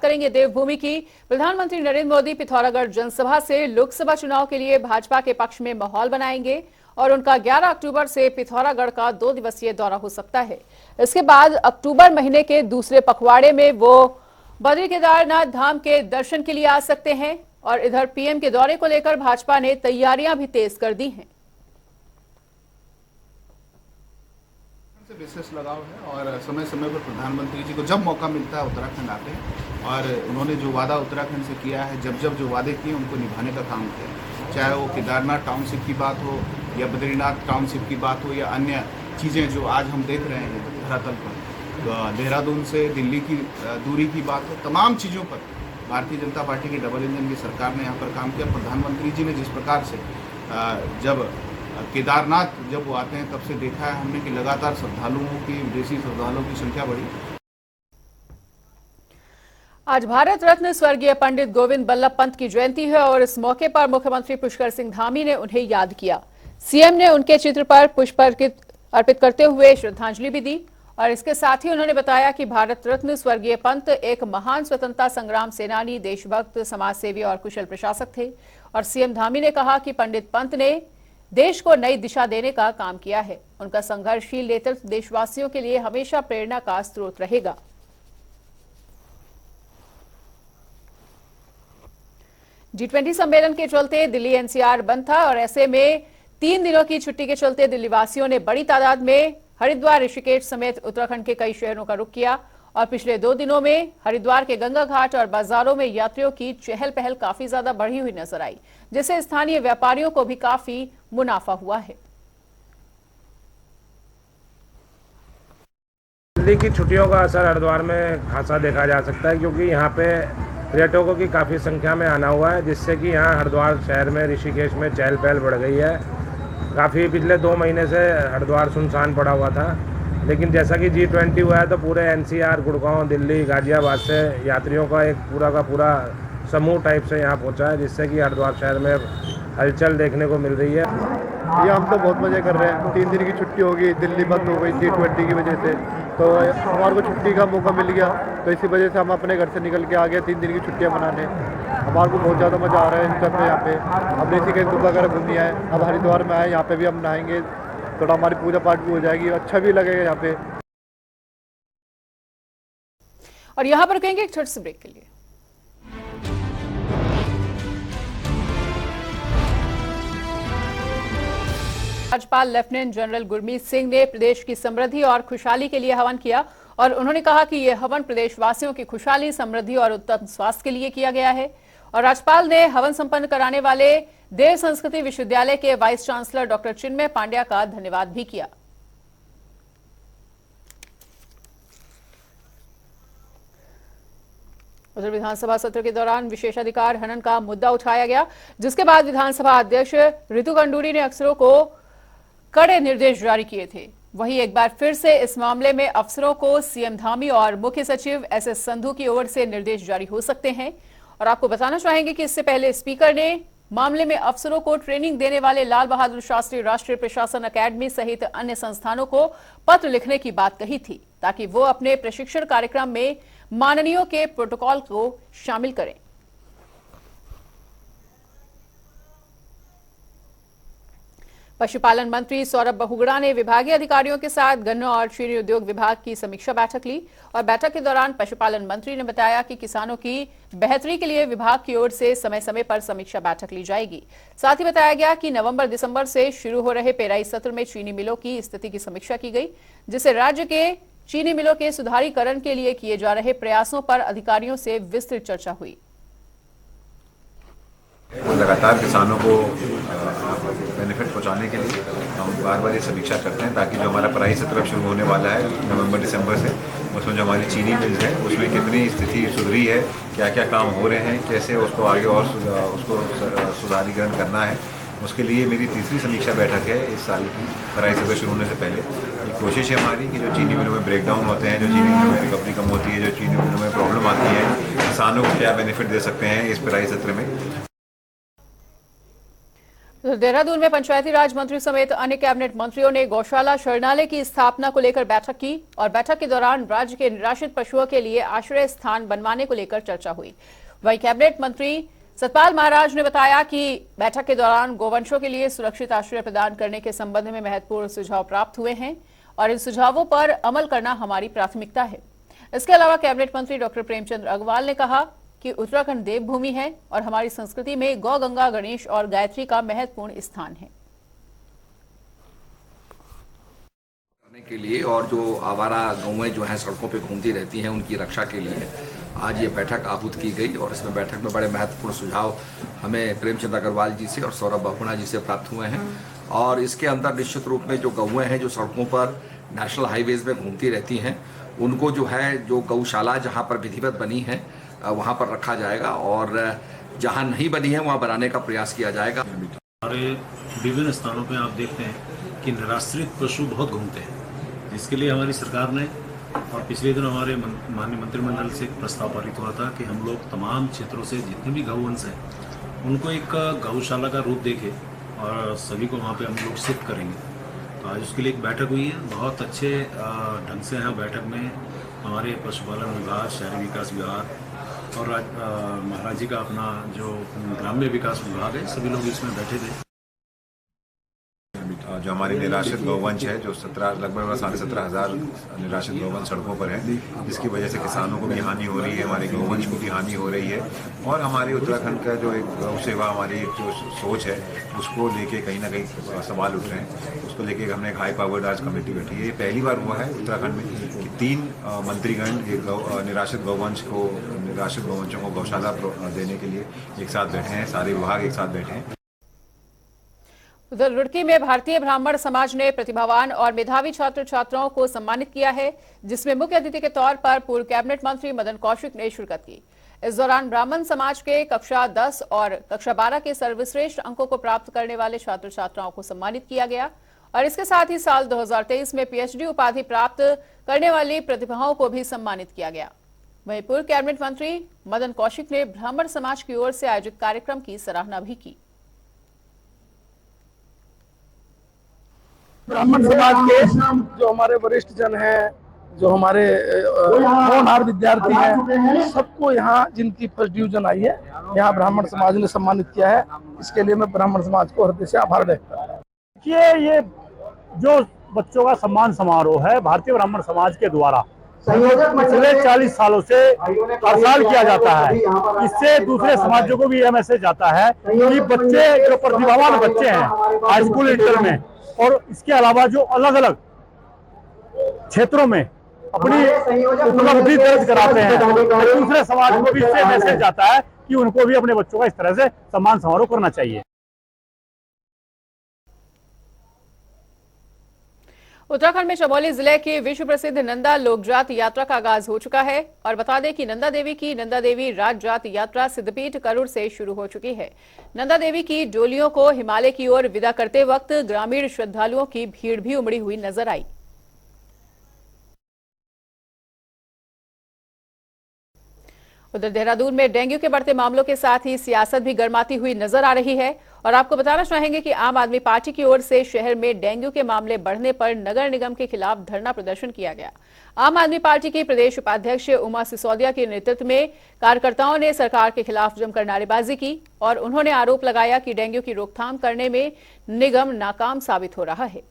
करेंगे देवभूमि की। प्रधानमंत्री नरेंद्र मोदी पिथौरागढ़ जनसभा से लोकसभा चुनाव के लिए भाजपा के पक्ष में माहौल बनाएंगे और उनका 11 अक्टूबर से पिथौरागढ़ का 2 दिवसीय दौरा हो सकता है। इसके बाद अक्टूबर महीने के दूसरे पखवाड़े में वो बद्री केदारनाथ धाम के दर्शन के लिए आ सकते हैं और इधर पीएम के दौरे को लेकर भाजपा ने तैयारियां भी तेज कर दी हैं। विशेष लगाव है और समय समय पर प्रधानमंत्री जी को जब मौका मिलता है उत्तराखंड आते हैं और उन्होंने जो वादा उत्तराखंड से किया है, जब जो वादे किए उनको निभाने का काम किया। चाहे वो केदारनाथ टाउनशिप की बात हो या बद्रीनाथ टाउनशिप की बात हो या अन्य चीज़ें जो आज हम देख रहे हैं धरातल पर, देहरादून से दिल्ली की दूरी की बात हो, तमाम चीज़ों पर भारतीय जनता पार्टी की डबल इंजन की सरकार ने यहाँ पर काम किया। प्रधानमंत्री जी ने जिस प्रकार से जब केदारनाथ जब वो आते हैं तब से देखा है हमने कि लगातार श्रद्धालुओं की, विदेशी श्रद्धालुओं की संख्या बढ़ी। आज भारत रत्न स्वर्गीय पंडित गोविंद बल्लभ पंत की जयंती है और इस मौके पर मुख्यमंत्री पुष्कर सिंह धामी ने उन्हें याद किया। सीएम ने उनके चित्र पर पुष्प अर्पित करते हुए श्रद्धांजलि भी दी और इसके साथ ही उन्होंने बताया कि भारत रत्न स्वर्गीय पंत एक महान स्वतंत्रता संग्राम सेनानी, देशभक्त, समाजसेवी और कुशल प्रशासक थे। और सीएम धामी ने कहा कि पंडित पंत ने देश को नई दिशा देने का काम किया है। उनका संघर्षशील नेतृत्व देशवासियों के लिए हमेशा प्रेरणा का स्रोत रहेगा। G20 सम्मेलन के चलते दिल्ली एनसीआर बंद था और ऐसे में 3 दिनों की छुट्टी के चलते दिल्ली वासियों ने बड़ी तादाद में हरिद्वार, ऋषिकेश समेत उत्तराखंड के कई शहरों का रुख किया और पिछले 2 दिनों में हरिद्वार के गंगा घाट और बाजारों में यात्रियों की चहल पहल काफी ज्यादा बढ़ी हुई नजर आई, जिससे स्थानीय व्यापारियों को भी काफी मुनाफा हुआ है। दिल्ली की छुट्टियों का असर हरिद्वार में खासा देखा जा सकता है क्योंकि यहाँ पे पर्यटकों की काफ़ी संख्या में आना हुआ है, जिससे कि यहाँ हरिद्वार शहर में, ऋषिकेश में चहल पहल बढ़ गई है। काफ़ी पिछले 2 महीने से हरिद्वार सुनसान पड़ा हुआ था, लेकिन जैसा कि G20 हुआ है तो पूरे एनसीआर, गुड़गांव, दिल्ली, गाजियाबाद से यात्रियों का एक पूरा का पूरा समूह टाइप से यहाँ पहुँचा है, जिससे कि हरिद्वार शहर में हलचल देखने को मिल रही है। ये हम तो बहुत मज़े कर रहे हैं। 3 दिन की छुट्टी होगी, दिल्ली बंद हो गई G20 की वजह से, तो हमारे को छुट्टी का मौका मिल गया, तो इसी वजह से हम अपने घर से निकल के आ गए 3 दिन की छुट्टियां मनाने। हमारे को बहुत ज़्यादा मज़ा आ रहा है इस समय यहाँ पे। अब ऋषिकेश वगैरह घूमनी है, अब हरिद्वार में आए, यहाँ पे भी हम नहाएंगे, थोड़ा हमारी पूजा पाठ भी हो जाएगी, अच्छा भी लगेगा यहाँ पे। और यहाँ पर कहेंगे एक छोटे से ब्रेक के लिए। राज्यपाल लेफ्टिनेंट जनरल गुरमीत सिंह ने प्रदेश की समृद्धि और खुशहाली के लिए हवन किया और उन्होंने कहा कि यह हवन प्रदेशवासियों की खुशहाली, समृद्धि और उत्तम स्वास्थ्य के लिए किया गया है। और राज्यपाल ने हवन संपन्न कराने वाले देव संस्कृति विश्वविद्यालय के वाइस चांसलर डॉक्टर चिन्मय पांड्या का धन्यवाद भी किया। उधर विधानसभा सत्र के दौरान विशेषाधिकार हनन का मुद्दा उठाया गया, जिसके बाद विधानसभा अध्यक्ष रितु गंडूरी ने अफसरों को कड़े निर्देश जारी किए थे। वहीं एक बार फिर से इस मामले में अफसरों को सीएम धामी और मुख्य सचिव एसएस संधू की ओर से निर्देश जारी हो सकते हैं। और आपको बताना चाहेंगे कि इससे पहले स्पीकर ने मामले में अफसरों को ट्रेनिंग देने वाले लाल बहादुर शास्त्री राष्ट्रीय प्रशासन अकादमी सहित अन्य संस्थानों को पत्र लिखने की बात कही थी, ताकि वो अपने प्रशिक्षण कार्यक्रम में माननीयों के प्रोटोकॉल को शामिल करें। पशुपालन मंत्री सौरभ बहुगुणा ने विभागीय अधिकारियों के साथ गन्ना और चीनी उद्योग विभाग की समीक्षा बैठक ली और बैठक के दौरान पशुपालन मंत्री ने बताया कि किसानों की बेहतरी के लिए विभाग की ओर से समय समय पर समीक्षा बैठक ली जाएगी। साथ ही बताया गया कि नवंबर-दिसंबर से शुरू हो रहे पेराई सत्र में चीनी मिलों की स्थिति की समीक्षा की गई, जिससे राज्य के चीनी मिलों के सुधारीकरण के लिए किए जा रहे प्रयासों पर अधिकारियों से विस्तृत चर्चा हुई। लगातार किसानों को बेनिफिट पहुंचाने के लिए हम बार ये समीक्षा करते हैं, ताकि जो हमारा पेराई सत्र शुरू होने वाला है नवंबर-दिसंबर से, उसमें जो हमारी चीनी मिल्स है उसमें कितनी स्थिति सुधरी है, क्या क्या काम हो रहे हैं, कैसे उसको आगे और उसको सुधारीकरण करना है, उसके लिए मेरी तीसरी समीक्षा बैठक है इस साल की पेराई सत्र शुरू होने से पहले। एक कोशिश है हमारी कि जो चीनी मिलों में ब्रेकडाउन होते हैं, जो चीनी मिलों में रिकवरी कम होती है, जो चीनी मिलों में प्रॉब्लम आती है, किसानों को क्या बेनिफिट दे सकते हैं इस पेराई सत्र में। तो देहरादून में पंचायती राज मंत्री समेत अन्य कैबिनेट मंत्रियों ने गौशाला शरणालय की स्थापना को लेकर बैठक की और बैठक के दौरान राज्य के निराश्रित पशुओं के लिए आश्रय स्थान बनवाने को लेकर चर्चा हुई। वहीं कैबिनेट मंत्री सतपाल महाराज ने बताया कि बैठक के दौरान गोवंशों के लिए सुरक्षित आश्रय प्रदान करने के संबंध में महत्वपूर्ण सुझाव प्राप्त हुए हैं और इन सुझावों पर अमल करना हमारी प्राथमिकता है। इसके अलावा कैबिनेट मंत्री डॉक्टर प्रेमचंद अग्रवाल ने कहा कि उत्तराखंड देवभूमि है और हमारी संस्कृति में गौ गंगा, गणेश और गायत्री का महत्वपूर्ण स्थान है। के लिए और जो आवारा गौएं जो हैं सड़कों पे घूमती रहती हैं उनकी रक्षा के लिए आज ये बैठक आहूत की गई और इसमें बैठक में बड़े महत्वपूर्ण सुझाव हमें प्रेमचंद अग्रवाल जी से और सौरभ बहुगुणा जी से प्राप्त हुए हैं। और इसके अंदर निश्चित रूप में जो गौएं हैं जो सड़कों पर नेशनल हाईवेज में घूमती रहती हैं उनको जो है जो गौशाला जहाँ पर विधिवत बनी है वहाँ पर रखा जाएगा और जहाँ नहीं बनी है वहाँ बनाने का प्रयास किया जाएगा। हमारे विभिन्न स्थानों पे आप देखते हैं कि निराश्रित पशु बहुत घूमते हैं, जिसके लिए हमारी सरकार ने और पिछले दिन हमारे माननीय मंत्रिमंडल से एक प्रस्ताव पारित हुआ था कि हम लोग तमाम क्षेत्रों से जितने भी गौवंश हैं उनको एक गौशाला का रूप देके और सभी को वहाँ पे हम लोग शिफ्ट करेंगे। तो आज उसके लिए एक बैठक हुई है। बहुत अच्छे ढंग से यहाँ बैठक में हमारे पशुपालन विभाग, शहरी विकास विभाग और महाराज जी का अपना जो ग्राम्य विकास विभाग है सभी लोग इसमें बैठे थे। जो हमारे निराश्रित गौवंश है जो लगभग 17,500 निराश्रित गौवंश सड़कों पर है, जिसकी वजह से किसानों को भी हानि हो रही है, हमारे गौवंश को भी हानि हो रही है और हमारे उत्तराखंड का जो एक गौ सेवा हमारी जो सोच है उसको लेके कहीं ना कहीं सवाल उठ रहे हैं। उसको लेके हमने एक हाई पावर्ड आज कमेटी बैठी है। ये पहली बार हुआ है उत्तराखंड में कि 3 मंत्रीगण एक निराश्रित गौवंशों को गौशाला देने के लिए एक साथ बैठे हैं, सारे विभाग एक साथ बैठे हैं। उधर रुड़की में भारतीय ब्राह्मण समाज ने प्रतिभावान और मेधावी छात्र छात्राओं को सम्मानित किया है, जिसमें मुख्य अतिथि के तौर पर पूर्व कैबिनेट मंत्री मदन कौशिक ने शिरकत की। इस दौरान ब्राह्मण समाज के कक्षा 10 और कक्षा 12 के सर्वश्रेष्ठ अंकों को प्राप्त करने वाले छात्र छात्राओं को सम्मानित किया गया और इसके साथ ही साल 2023 में पीएचडी उपाधि प्राप्त करने वाली प्रतिभाओं को भी सम्मानित किया गया। वहीं पूर्व कैबिनेट मंत्री मदन कौशिक ने ब्राह्मण समाज की ओर से आयोजित कार्यक्रम की सराहना भी की। ब्राह्मण समाज के जो हमारे वरिष्ठ जन हैं, जो हमारे होनहार विद्यार्थी हैं, सबको यहाँ जिनकी फर्स्ट डिवीजन आई है यहाँ ब्राह्मण समाज ने सम्मानित किया है। इसके लिए मैं ब्राह्मण समाज को हृदय से आभार व्यक्त करता हूँ। ये जो बच्चों का सम्मान समारोह है भारतीय ब्राह्मण समाज के द्वारा पिछले 40 सालों से हर साल किया जाता है। इससे दूसरे समाजों को भी यह मैसेज जाता है कि बच्चे जो प्रतिभावान बच्चे हैं हाई स्कूल इंटर में और इसके अलावा जो अलग अलग क्षेत्रों में अपनी उपलब्धि दर्ज कराते हैं, तो दूसरे समाज को भी इससे मैसेज जाता है कि उनको भी अपने बच्चों का इस तरह से सम्मान समारोह करना चाहिए। उत्तराखंड में चमोली जिले की विश्व प्रसिद्ध नंदा लोकजात यात्रा का आगाज हो चुका है और बता दें कि नंदा देवी राज जात यात्रा सिद्धपीठ करूर से शुरू हो चुकी है। नंदा देवी की डोलियों को हिमालय की ओर विदा करते वक्त ग्रामीण श्रद्धालुओं की भीड़ भी उमड़ी हुई नजर आई। उधर देहरादून में डेंगू के बढ़ते मामलों के साथ ही सियासत भी गर्माती हुई नजर आ रही है और आपको बताना चाहेंगे कि आम आदमी पार्टी की ओर से शहर में डेंगू के मामले बढ़ने पर नगर निगम के खिलाफ धरना प्रदर्शन किया गया। आम आदमी पार्टी की प्रदेश उपाध्यक्ष उमा सिसोदिया के नेतृत्व में कार्यकर्ताओं ने सरकार के खिलाफ जमकर नारेबाजी की और उन्होंने आरोप लगाया कि डेंगू की रोकथाम करने में निगम नाकाम साबित हो रहा है।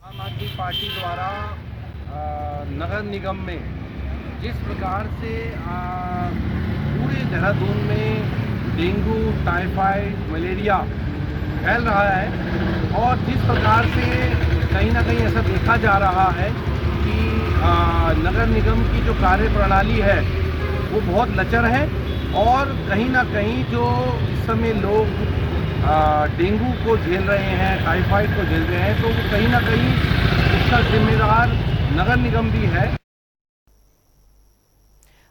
आम आदमी पार्टी द्वारा नगर निगम में जिस प्रकार से पूरे देहरादून में डेंगू, टाइफाइड, मलेरिया फैल रहा है और जिस प्रकार से कहीं ना कहीं ऐसा देखा जा रहा है कि नगर निगम की जो कार्य प्रणाली है वो बहुत लचर है और कहीं ना कहीं जो इस समय लोग डेंगू को झेल रहे हैं, टाइफाइड को झेल रहे हैं, तो वो कहीं ना कहीं उसका जिम्मेदार नगर निगम भी है।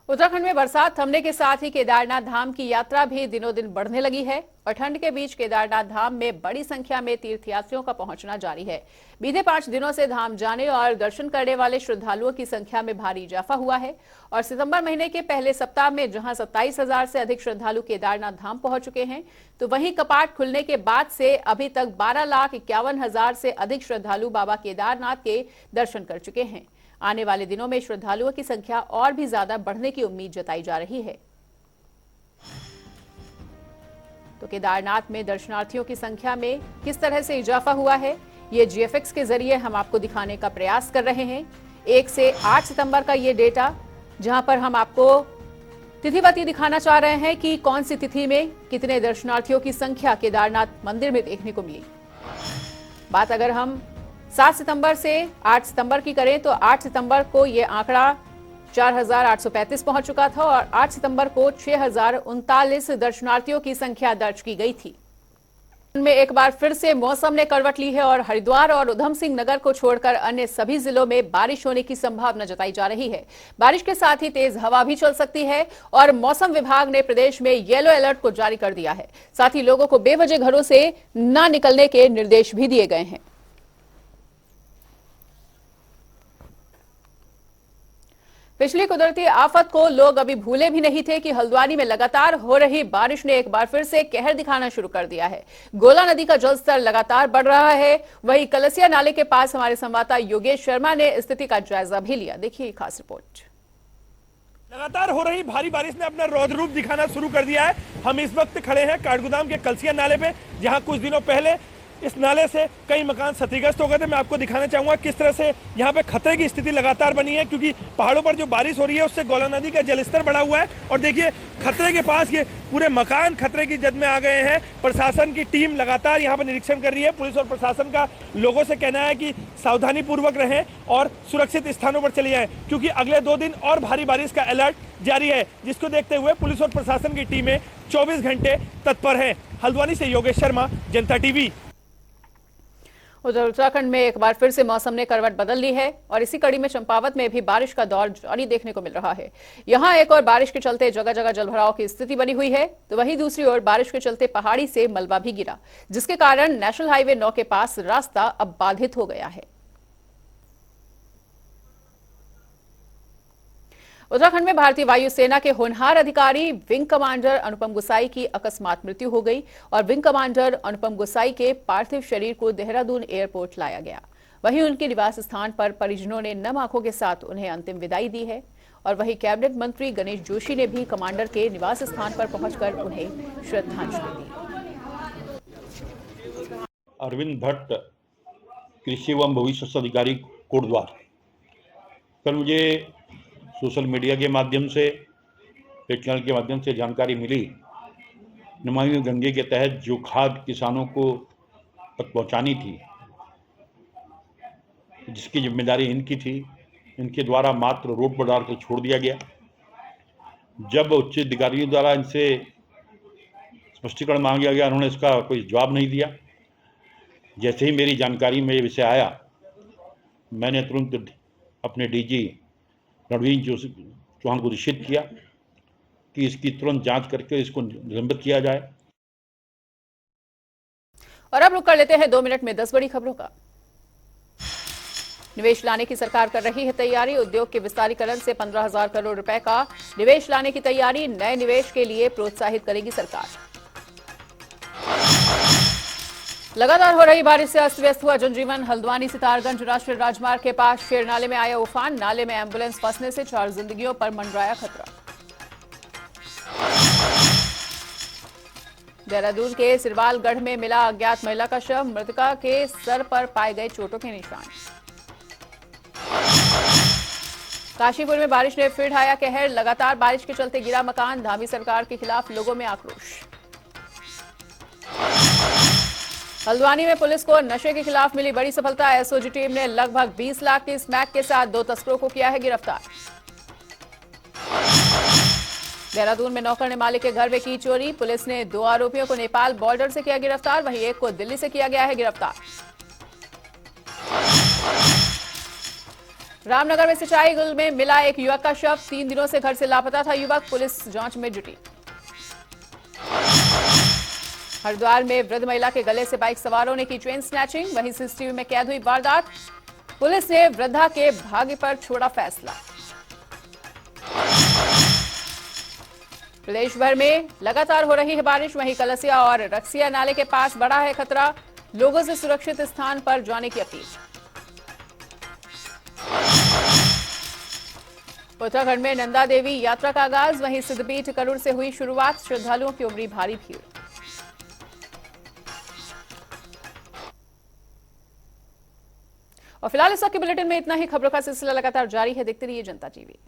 उत्तराखंड में बरसात थमने के साथ ही केदारनाथ धाम की यात्रा भी दिनों दिन बढ़ने लगी है और ठंड के बीच केदारनाथ धाम में बड़ी संख्या में तीर्थयात्रियों का पहुंचना जारी है। बीते 5 दिनों से धाम जाने और दर्शन करने वाले श्रद्धालुओं की संख्या में भारी इजाफा हुआ है और सितंबर महीने के पहले सप्ताह में जहां 27,000 से अधिक श्रद्धालु केदारनाथ धाम पहुंच चुके हैं, तो वहीं कपाट खुलने के बाद से अभी तक 12,51,000 से अधिक श्रद्धालु बाबा केदारनाथ के दर्शन कर चुके हैं। आने वाले दिनों में श्रद्धालुओं की संख्या और भी ज्यादा बढ़ने की उम्मीद जताई जा रही है। तो केदारनाथ में दर्शनार्थियों की संख्या में किस तरह से इजाफा हुआ है, ये GFX के जरिए हम आपको दिखाने का प्रयास कर रहे हैं। 1 से 8 सितंबर का ये डेटा, जहां पर हम आपको तिथिवती दिखाना चाह रहे हैं कि कौन सी तिथि में कितने दर्शनार्थियों की संख्या केदारनाथ मंदिर में देखने को मिली। बात अगर हम 7 सितंबर से 8 सितंबर की करें तो 8 सितंबर को ये आंकड़ा 4,835 पहुंच चुका था और 8 सितंबर को 6,039 दर्शनार्थियों की संख्या दर्ज की गई थी। में एक बार फिर से मौसम ने करवट ली है और हरिद्वार और उधम सिंह नगर को छोड़कर अन्य सभी जिलों में बारिश होने की संभावना जताई जा रही है। बारिश के साथ ही तेज हवा भी चल सकती है और मौसम विभाग ने प्रदेश में येलो अलर्ट को जारी कर दिया है। साथ ही लोगों को बेवजह घरों से न निकलने के निर्देश भी दिए गए हैं। पिछली कुदरती आफत को लोग अभी भूले भी नहीं थे कि हल्द्वानी में लगातार हो रही बारिश ने एक बार फिर से कहर दिखाना शुरू कर दिया है। गोला नदी का जलस्तर लगातार बढ़ रहा है। वहीं कलसिया नाले के पास हमारे संवाददाता योगेश शर्मा ने स्थिति का जायजा भी लिया। देखिए खास रिपोर्ट। लगातार हो रही भारी बारिश ने अपना रौद्र रूप दिखाना शुरू कर दिया है। हम इस वक्त खड़े हैं काठगोदाम के कलसिया नाले पे, जहां कुछ दिनों पहले इस नाले से कई मकान क्षतिग्रस्त हो गए थे। मैं आपको दिखाना चाहूंगा किस तरह से यहाँ पे खतरे की स्थिति लगातार बनी है, क्योंकि पहाड़ों पर जो बारिश हो रही है उससे गोला नदी का जलस्तर बढ़ा हुआ है। और देखिए खतरे के पास ये पूरे मकान खतरे की जद में आ गए हैं। प्रशासन की टीम लगातार यहाँ पर निरीक्षण कर रही है। पुलिस और प्रशासन का लोगों से कहना है कि सावधानी पूर्वक रहें और सुरक्षित स्थानों पर चले जाएं, क्योंकि अगले 2 दिन और भारी बारिश का अलर्ट जारी है, जिसको देखते हुए पुलिस और प्रशासन की टीमें 24 घंटे तत्पर हैं। हल्द्वानी से योगेश शर्मा, जनता टीवी। उधर उत्तराखंड में एक बार फिर से मौसम ने करवट बदल ली है और इसी कड़ी में चंपावत में भी बारिश का दौर जारी देखने को मिल रहा है। यहां एक और बारिश के चलते जगह जगह जलभराव की स्थिति बनी हुई है, तो वहीं दूसरी ओर बारिश के चलते पहाड़ी से मलबा भी गिरा, जिसके कारण नेशनल हाईवे 9 के पास रास्ता अब बाधित हो गया है। उत्तराखंड में भारतीय वायुसेना के होनहार अधिकारी विंग कमांडर अनुपम गुसाई की अकस्मात मृत्यु हो गई और विंग कमांडर अनुपम गुसाई के पार्थिव शरीर को देहरादून एयरपोर्ट लाया गया। वहीं उनके निवास स्थान पर परिजनों ने नम आंखों के साथ उन्हें अंतिम विदाई दी है और वहीं कैबिनेट मंत्री गणेश जोशी ने भी कमांडर के निवास स्थान पर पहुंचकर उन्हें श्रद्धांजलि दी। अरविंद भट्ट, कृषि एवं भविष्य अधिकारी, कोटद्वार। कल मुझे सोशल मीडिया के माध्यम से, एक चैनल के माध्यम से जानकारी मिली, नमामि गंगे के तहत जो खाद किसानों को तक पहुंचानी थी, जिसकी जिम्मेदारी इनकी थी, इनके द्वारा मात्र रोड पर डालकर छोड़ दिया गया। जब उच्च अधिकारियों द्वारा इनसे स्पष्टीकरण मांगा गया, उन्होंने इसका कोई जवाब नहीं दिया। जैसे ही मेरी जानकारी में ये विषय आया, मैंने तुरंत अपने DG रणवीर चौहान को निश्चित किया कि इसकी तुरंत जांच करके इसको निलंबित किया जाए। और अब रुक कर लेते हैं 2 मिनट में 10 बड़ी खबरों का। निवेश लाने की सरकार कर रही है तैयारी। उद्योग के विस्तारीकरण से 15,000 करोड़ रुपए का निवेश लाने की तैयारी। नए निवेश के लिए प्रोत्साहित करेगी सरकार। लगातार हो रही बारिश से अस्त व्यस्त हुआ जनजीवन। हल्द्वानी सितारगंज राष्ट्रीय राजमार्ग के पास शेर नाले में आया उफान। नाले में एम्बुलेंस फंसने से 4 जिंदगियों पर मंडराया खतरा। देहरादून के सिरवालगढ़ में मिला अज्ञात महिला का शव। मृतका के सर पर पाए गए चोटों के निशान। काशीपुर में बारिश ने फिर ढाया कहर। लगातार बारिश के चलते गिरा मकान। धामी सरकार के खिलाफ लोगों में आक्रोश। हल्द्वानी में पुलिस को नशे के खिलाफ मिली बड़ी सफलता। एसओजी टीम ने लगभग 20 लाख की स्मैक के साथ 2 तस्करों को किया है गिरफ्तार। देहरादून में नौकर ने मालिक के घर में की चोरी। पुलिस ने 2 आरोपियों को नेपाल बॉर्डर से किया गिरफ्तार, वहीं एक को दिल्ली से किया गया है गिरफ्तार। रामनगर में सिंचाई गुल में मिला एक युवक का शव। 3 दिनों से घर से लापता था युवक, पुलिस जांच में जुटी। हरिद्वार में वृद्ध महिला के गले से बाइक सवारों ने की चेन स्नैचिंग। वहीं सीसीटीवी में कैद हुई वारदात। पुलिस ने वृद्धा के भाग्य पर छोड़ा फैसला। प्रदेश भर में लगातार हो रही है बारिश। वहीं कलसिया और रक्सिया नाले के पास बढ़ा है खतरा। लोगों से सुरक्षित स्थान पर जाने की अपील। उत्तराखंड में नंदा देवी यात्रा का आगाज। वहीं सिद्धपीठ करूर से हुई शुरुआत। श्रद्धालुओं की उमड़ी भारी भीड़। और फिलहाल इस वक्त के बुलेटिन में इतना ही। खबरों का सिलसिला लगातार जारी है। देखते रहिए जनता टीवी।